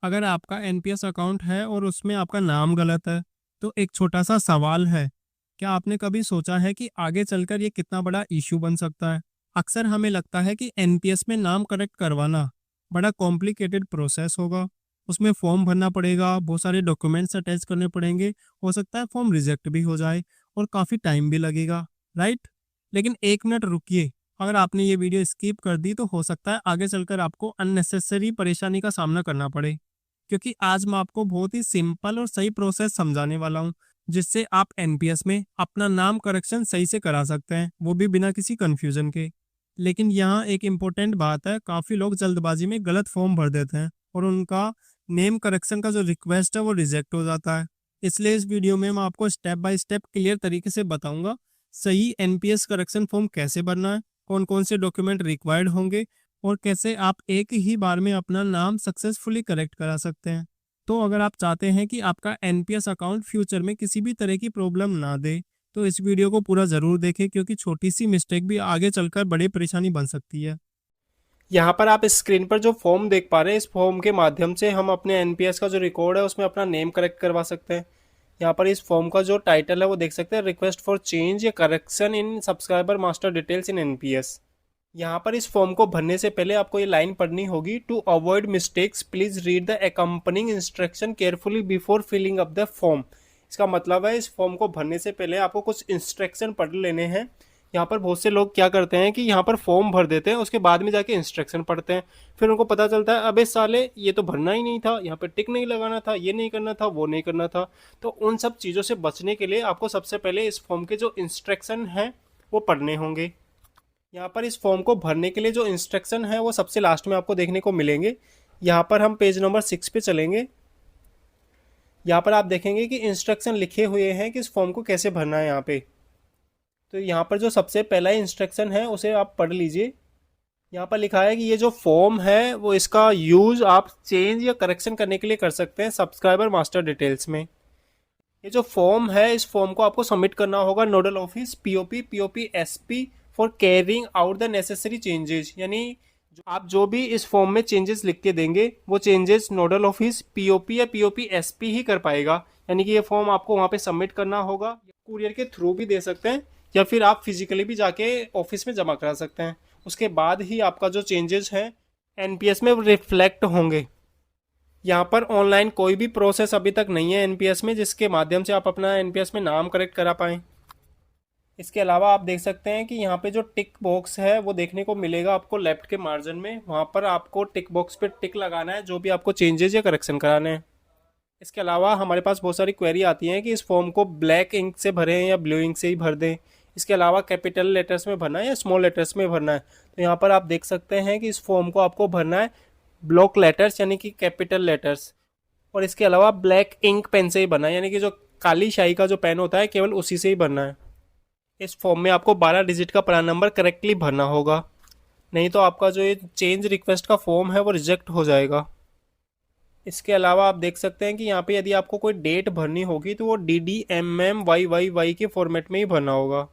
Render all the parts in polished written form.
अगर आपका NPS account है और उसमें आपका नाम गलत है, तो एक छोटा सा सवाल है, क्या आपने कभी सोचा है कि आगे चलकर ये कितना बड़ा इश्यू बन सकता है? अक्सर हमें लगता है कि एनपीएस में नाम करेक्ट करवाना बड़ा कॉम्प्लिकेटेड प्रोसेस होगा। उसमें फॉर्म भरना पड़ेगा, बहुत सारे डॉक्यूमेंट्स अटैच करने पड़ेंगे, हो सकता है फॉर्म रिजेक्ट भी हो जाए और काफ़ी टाइम भी लगेगा, राइट? लेकिन एक मिनट रुकिए, अगर आपने ये वीडियो स्किप कर दी तो हो सकता है आगे चलकर आपको अननेसेसरी परेशानी का सामना करना पड़े, क्योंकि आज मैं आपको बहुत ही सिंपल और सही प्रोसेस समझाने वाला हूँ, जिससे आप एनपीएस में अपना नाम करेक्शन सही से करा सकते हैं, वो भी बिना किसी कंफ्यूजन के। लेकिन यहाँ एक इम्पोर्टेंट बात है, काफ़ी लोग जल्दबाजी में गलत फॉर्म भर देते हैं और उनका नेम करेक्शन का जो रिक्वेस्ट है वो रिजेक्ट हो जाता है। इसलिए इस वीडियो में मैं आपको स्टेप बाय स्टेप क्लियर तरीके से बताऊंगा सही एनपीएस करेक्शन फॉर्म कैसे भरना है, कौन कौन से डॉक्यूमेंट रिक्वायर्ड होंगे और कैसे आप एक ही बार में अपना नाम सक्सेसफुली करेक्ट करा सकते हैं। तो अगर आप चाहते हैं कि आपका एनपीएस अकाउंट फ्यूचर में किसी भी तरह की प्रॉब्लम ना दे, तो इस वीडियो को पूरा ज़रूर देखें, क्योंकि छोटी सी मिस्टेक भी आगे चलकर बड़ी परेशानी बन सकती है। यहाँ पर आप स्क्रीन पर जो फॉर्म देख पा रहे हैं, इस फॉर्म के माध्यम से हम अपने एनपीएस का जो रिकॉर्ड है उसमें अपना नेम करेक्ट करवा सकते हैं। यहाँ पर इस फॉर्म का जो टाइटल है वो देख सकते हैं, रिक्वेस्ट फॉर चेंज या correction in subscriber master details in NPS. यहाँ पर इस फॉर्म को भरने से पहले आपको ये लाइन पढ़नी होगी, to avoid mistakes please read the accompanying instruction carefully before filling up the form. इसका मतलब है, इस फॉर्म को भरने से पहले आपको कुछ इंस्ट्रक्शन पढ़ लेने हैं। यहाँ पर बहुत से लोग क्या करते हैं कि यहाँ पर फॉर्म भर देते हैं, उसके बाद में जाके इंस्ट्रक्शन पढ़ते हैं। फिर उनको पता चलता है, अबे साले ये तो भरना ही नहीं था, यहाँ पर टिक नहीं लगाना था, ये नहीं करना था, वो नहीं करना था। तो उन सब चीज़ों से बचने के लिए आपको सबसे पहले इस फॉर्म के जो इंस्ट्रक्शन हैं वो पढ़ने होंगे। यहाँ पर इस फॉर्म को भरने के लिए जो इंस्ट्रक्शन है वो सबसे लास्ट में आपको देखने को मिलेंगे। यहाँ पर हम पेज नंबर 6 पे चलेंगे। यहाँ पर आप देखेंगे कि इंस्ट्रक्शन लिखे हुए हैं कि इस फॉर्म को कैसे भरना है यहाँ पे। तो यहाँ पर जो सबसे पहला इंस्ट्रक्शन है उसे आप पढ़ लीजिए। यहाँ पर लिखा है कि ये जो फॉर्म है वो इसका यूज़ आप चेंज या करेक्शन करने के लिए कर सकते हैं सब्सक्राइबर मास्टर डिटेल्स में। ये जो फॉर्म है, इस फॉर्म को आपको सबमिट करना होगा nodal office POP SP for carrying out the necessary changes. यानी आप जो भी इस फॉर्म में चेंजेस लिख के देंगे वो चेंजेस नोडल ऑफिस पीओपी या पीओपी एसपी ही कर पाएगा। यानी कि ये फॉर्म आपको वहाँ पे सबमिट करना होगा, कुरियर के थ्रू भी दे सकते हैं या फिर आप फिजिकली भी जाके ऑफिस में जमा करा सकते हैं। उसके बाद ही आपका जो चेंजेस हैं एनपीएस में रिफ्लेक्ट होंगे। यहाँ पर ऑनलाइन कोई भी प्रोसेस अभी तक नहीं है एनपीएस में जिसके माध्यम से आप अपना एनपीएस में नाम करेक्ट करा पाएँ। इसके अलावा आप देख सकते हैं कि यहाँ पे जो टिक बॉक्स है वो देखने को मिलेगा आपको लेफ्ट के मार्जिन में। वहाँ पर आपको टिक बॉक्स पे टिक लगाना है जो भी आपको चेंजेस या करेक्शन कराने हैं। इसके अलावा हमारे पास बहुत सारी क्वेरी आती हैं कि इस फॉर्म को ब्लैक इंक से भरें या ब्लू इंक से ही भर दें। इसके अलावा कैपिटल लेटर्स में भरना है या स्मॉल लेटर्स में भरना है। तो यहाँ पर आप देख सकते हैं कि इस फॉर्म को आपको भरना है ब्लॉक लेटर्स यानी कि कैपिटल लेटर्स। और इसके अलावा ब्लैक इंक पेन से ही भरना है, यानी कि जो काली शाही का जो पेन होता है केवल उसी से ही भरना है। इस फॉर्म में आपको 12 डिजिट का प्रान नंबर करेक्टली भरना होगा, नहीं तो आपका जो ये चेंज रिक्वेस्ट का फॉर्म है वो रिजेक्ट हो जाएगा। इसके अलावा आप देख सकते हैं कि यहाँ पे यदि आपको कोई डेट भरनी होगी तो वो DDMMYYY के फॉर्मेट में ही भरना होगा।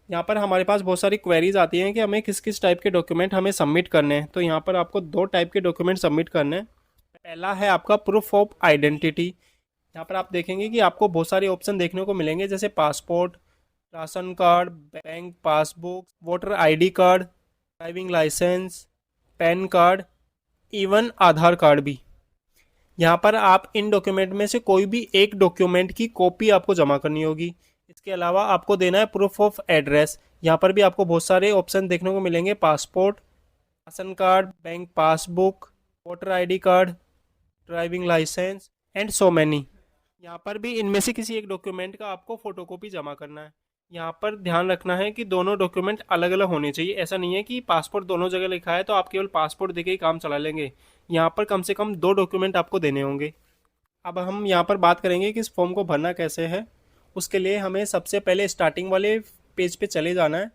यहाँ पर हमारे पास बहुत सारी क्वेरीज आती हैं कि हमें किस किस टाइप के डॉक्यूमेंट हमें सबमिट करने हैं। तो यहाँ पर आपको दो टाइप के डॉक्यूमेंट सबमिट करने हैं। पहला है आपका प्रूफ ऑफ आइडेंटिटी। यहाँ पर आप देखेंगे कि आपको बहुत सारे ऑप्शन देखने को मिलेंगे, जैसे passport, ration card, bank passbook, voter ID card, driving licence, PAN card, even Aadhaar card भी। यहाँ पर आप इन डॉक्यूमेंट में से कोई भी एक डॉक्यूमेंट की कॉपी आपको जमा करनी होगी। इसके अलावा आपको देना है प्रूफ ऑफ एड्रेस। यहाँ पर भी आपको बहुत सारे ऑप्शन देखने को मिलेंगे, passport, ration card, bank passbook, voter ID card, driving licence and so many. यहाँ पर भी इनमें से किसी एक डॉक्यूमेंट का आपको फोटोकॉपी जमा करना है। यहाँ पर ध्यान रखना है कि दोनों डॉक्यूमेंट अलग अलग होने चाहिए। ऐसा नहीं है कि पासपोर्ट दोनों जगह लिखा है तो आप केवल पासपोर्ट देके ही काम चला लेंगे। यहाँ पर कम से कम दो डॉक्यूमेंट आपको देने होंगे। अब हम यहाँ पर बात करेंगे कि इस फॉर्म को भरना कैसे है। उसके लिए हमें सबसे पहले स्टार्टिंग वाले पेज पे चले जाना है।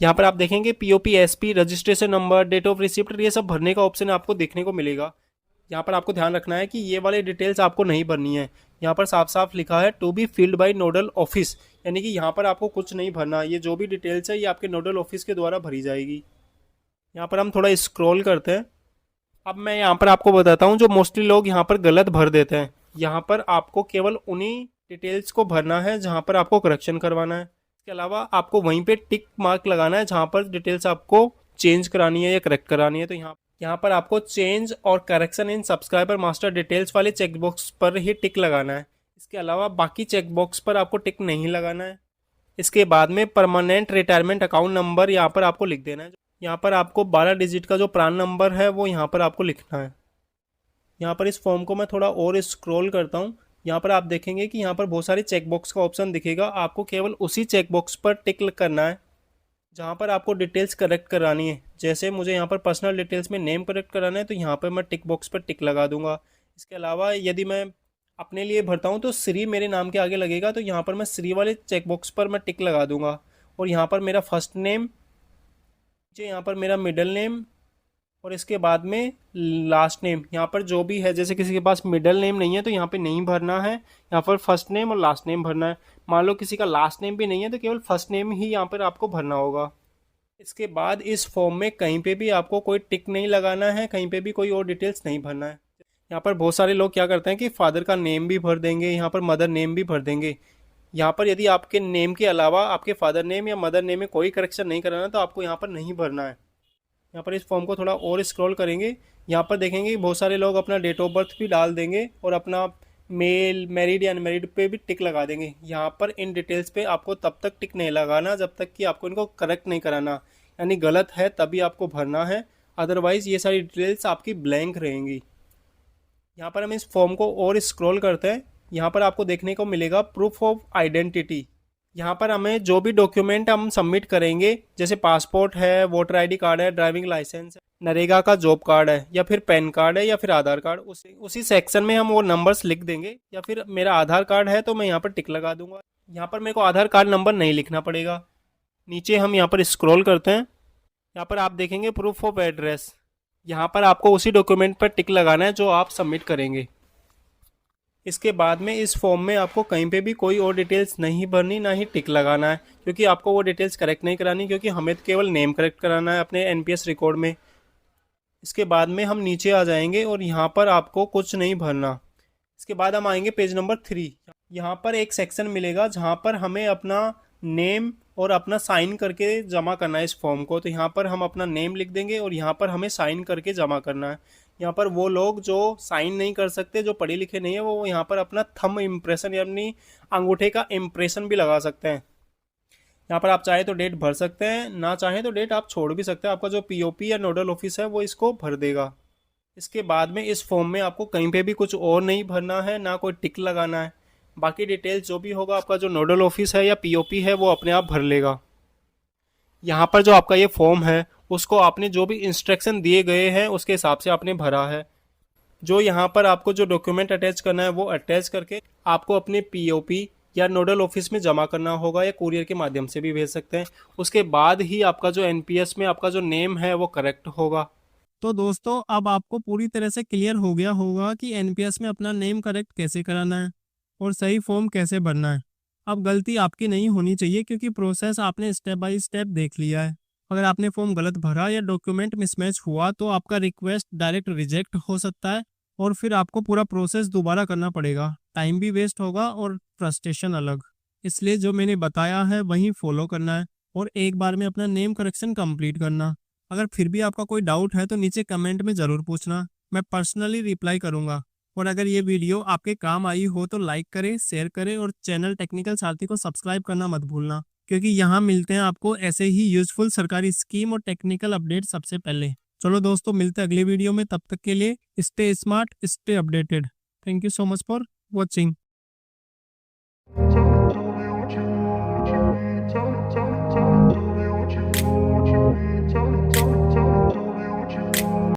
यहाँ पर आप देखेंगे POP SP, registration number, date of receipt, ये सब भरने का ऑप्शन आपको देखने को मिलेगा। यहाँ पर आपको ध्यान रखना है कि ये वाले डिटेल्स आपको नहीं भरनी है। यहाँ पर साफ साफ लिखा है to be filled by nodal office, यानी कि यहाँ पर आपको कुछ नहीं भरना। ये जो भी डिटेल्स है ये आपके नोडल ऑफिस के द्वारा भरी जाएगी। यहाँ पर हम थोड़ा स्क्रॉल करते हैं। अब मैं यहाँ पर आपको बताता हूँ जो मोस्टली लोग यहाँ पर गलत भर देते हैं। यहाँ पर आपको केवल उन्हीं डिटेल्स को भरना है जहाँ पर आपको करेक्शन करवाना है। इसके अलावा आपको वहीं पे टिक मार्क लगाना है जहाँ पर डिटेल्स आपको चेंज करानी है या करेक्ट करानी है। तो यहाँ पर आपको चेंज और correction in subscriber master details वाले चेकबॉक्स पर ही टिक लगाना है। इसके अलावा बाकी चेकबॉक्स पर आपको टिक नहीं लगाना है। इसके बाद में परमानेंट रिटायरमेंट अकाउंट नंबर यहाँ पर आपको लिख देना है। यहाँ पर आपको 12 डिजिट का जो प्रान नंबर है वो यहाँ पर आपको लिखना है। यहाँ पर इस फॉर्म को मैं थोड़ा और स्क्रॉल करता हूँ। यहाँ पर आप देखेंगे कि यहाँ पर बहुत सारे चेकबॉक्स का ऑप्शन दिखेगा। आपको केवल उसी चेकबॉक्स पर टिक करना है जहाँ पर आपको डिटेल्स करेक्ट करानी है। जैसे मुझे यहाँ पर पर्सनल डिटेल्स में नेम करेक्ट कराना है तो यहाँ पर मैं टिक बॉक्स पर टिक लगा दूंगा। इसके अलावा यदि मैं अपने लिए भरता हूँ तो श्री मेरे नाम के आगे लगेगा, तो यहाँ पर मैं श्री वाले चेकबॉक्स पर मैं टिक लगा दूंगा। और यहाँ पर मेरा फर्स्ट नेम, यहाँ पर मेरा मिडिल नेम और इसके बाद में लास्ट नेम। यहाँ पर जो भी है, जैसे किसी के पास मिडिल नेम नहीं है तो यहाँ पे नहीं भरना है, यहाँ पर फर्स्ट नेम और लास्ट नेम भरना है। मान लो किसी का लास्ट नेम भी नहीं है तो केवल फर्स्ट नेम ही यहाँ पर आपको भरना होगा। इसके बाद इस फॉर्म में कहीं पे भी आपको कोई टिक नहीं लगाना है, कहीं पे भी कोई और डिटेल्स नहीं भरना है। यहाँ पर बहुत सारे लोग क्या करते हैं कि फादर का नेम भी भर देंगे, यहाँ पर मदर नेम भी भर देंगे। यहाँ पर यदि आपके नेम के अलावा आपके फादर नेम या मदर नेम में कोई करेक्शन नहीं कराना तो आपको यहाँ पर नहीं भरना है। यहाँ पर इस फॉर्म को थोड़ा और स्क्रॉल करेंगे, यहाँ पर देखेंगे कि बहुत सारे लोग अपना डेट ऑफ बर्थ भी डाल देंगे और अपना मेल, मैरिड या अनमैरिड पे भी टिक लगा देंगे। यहाँ पर इन डिटेल्स पे आपको तब तक टिक नहीं लगाना जब तक कि आपको इनको करेक्ट नहीं कराना, यानी गलत है तभी आपको भरना है, अदरवाइज़ ये सारी डिटेल्स आपकी ब्लैंक रहेंगी। यहाँ पर हम इस फॉर्म को और स्क्रॉल करते हैं। यहाँ पर आपको देखने को मिलेगा प्रूफ ऑफ आइडेंटिटी। यहाँ पर हमें जो भी डॉक्यूमेंट हम सबमिट करेंगे, जैसे पासपोर्ट है, वोटर आईडी कार्ड है, ड्राइविंग लाइसेंस है, नरेगा का जॉब कार्ड है, या फिर पैन कार्ड है, या फिर आधार कार्ड, उसी सेक्शन में हम वो नंबर्स लिख देंगे। या फिर मेरा आधार कार्ड है तो मैं यहाँ पर टिक लगा दूंगा। यहाँ पर मेरे को आधार कार्ड नंबर नहीं लिखना पड़ेगा। नीचे हम यहाँ पर स्क्रॉल करते हैं, यहाँ पर आप देखेंगे प्रूफ ऑफ एड्रेस। यहाँ पर आपको उसी डॉक्यूमेंट पर टिक लगाना है जो आप सबमिट करेंगे। इसके बाद में इस फॉर्म में आपको कहीं पे भी कोई और डिटेल्स नहीं भरनी, ना ही टिक लगाना है, क्योंकि आपको वो डिटेल्स करेक्ट नहीं करानी, क्योंकि हमें केवल नेम करेक्ट कराना है अपने एनपीएस रिकॉर्ड में। इसके बाद में हम नीचे आ जाएंगे और यहाँ पर आपको कुछ नहीं भरना। इसके बाद हम आएंगे पेज नंबर 3। यहाँ पर एक सेक्शन मिलेगा जहाँ पर हमें अपना नेम और अपना साइन करके जमा करना है इस फॉर्म को। तो यहाँ पर हम अपना नेम लिख देंगे और यहाँ पर हमें साइन करके जमा करना है। यहाँ पर वो लोग जो साइन नहीं कर सकते, जो पढ़े लिखे नहीं है, वो यहाँ पर अपना थंब इम्प्रेशन यानी अंगूठे का इम्प्रेशन भी लगा सकते हैं। यहाँ पर आप चाहे तो डेट भर सकते हैं, ना चाहे तो डेट आप छोड़ भी सकते हैं। आपका जो पीओपी या नोडल ऑफिस है वो इसको भर देगा। इसके बाद में इस फॉर्म में आपको कहीं पे भी कुछ और नहीं भरना है, ना कोई टिक लगाना है। बाकी डिटेल्स जो भी होगा आपका जो नोडल ऑफिस है या पीओपी है वो अपने आप भर लेगा। यहाँ पर जो आपका ये फॉर्म है उसको आपने जो भी इंस्ट्रक्शन दिए गए हैं उसके हिसाब से आपने भरा है। जो यहाँ पर आपको जो डॉक्यूमेंट अटैच करना है वो अटैच करके आपको अपने पीओपी या नोडल ऑफिस में जमा करना होगा, या कुरियर के माध्यम से भी भेज सकते हैं। उसके बाद ही आपका जो एनपीएस में आपका जो नेम है वो करेक्ट होगा। तो दोस्तों अब आपको पूरी तरह से क्लियर हो गया होगा कि एनपीएस में अपना नेम करेक्ट कैसे कराना है और सही फॉर्म कैसे भरना है। अब गलती आपकी नहीं होनी चाहिए, क्योंकि प्रोसेस आपने स्टेप बाय स्टेप देख लिया है। अगर आपने फॉर्म गलत भरा या डॉक्यूमेंट मिसमैच हुआ तो आपका रिक्वेस्ट डायरेक्ट रिजेक्ट हो सकता है और फिर आपको पूरा प्रोसेस दोबारा करना पड़ेगा, टाइम भी वेस्ट होगा और फ्रस्ट्रेशन अलग। इसलिए जो मैंने बताया है वही फॉलो करना है और एक बार में अपना नेम करेक्शन कंप्लीट करना। अगर फिर भी आपका कोई डाउट है तो नीचे कमेंट में ज़रूर पूछना, मैं पर्सनली रिप्लाई करूंगा। और अगर ये वीडियो आपके काम आई हो तो लाइक करें, शेयर करें और चैनल टेक्निकल सारथी को सब्सक्राइब करना मत भूलना, क्योंकि यहाँ मिलते हैं आपको ऐसे ही यूजफुल सरकारी स्कीम और टेक्निकल अपडेट सबसे पहले। चलो दोस्तों, मिलते हैं अगले वीडियो में। तब तक के लिए stay smart, stay updated. Thank you so much for watching.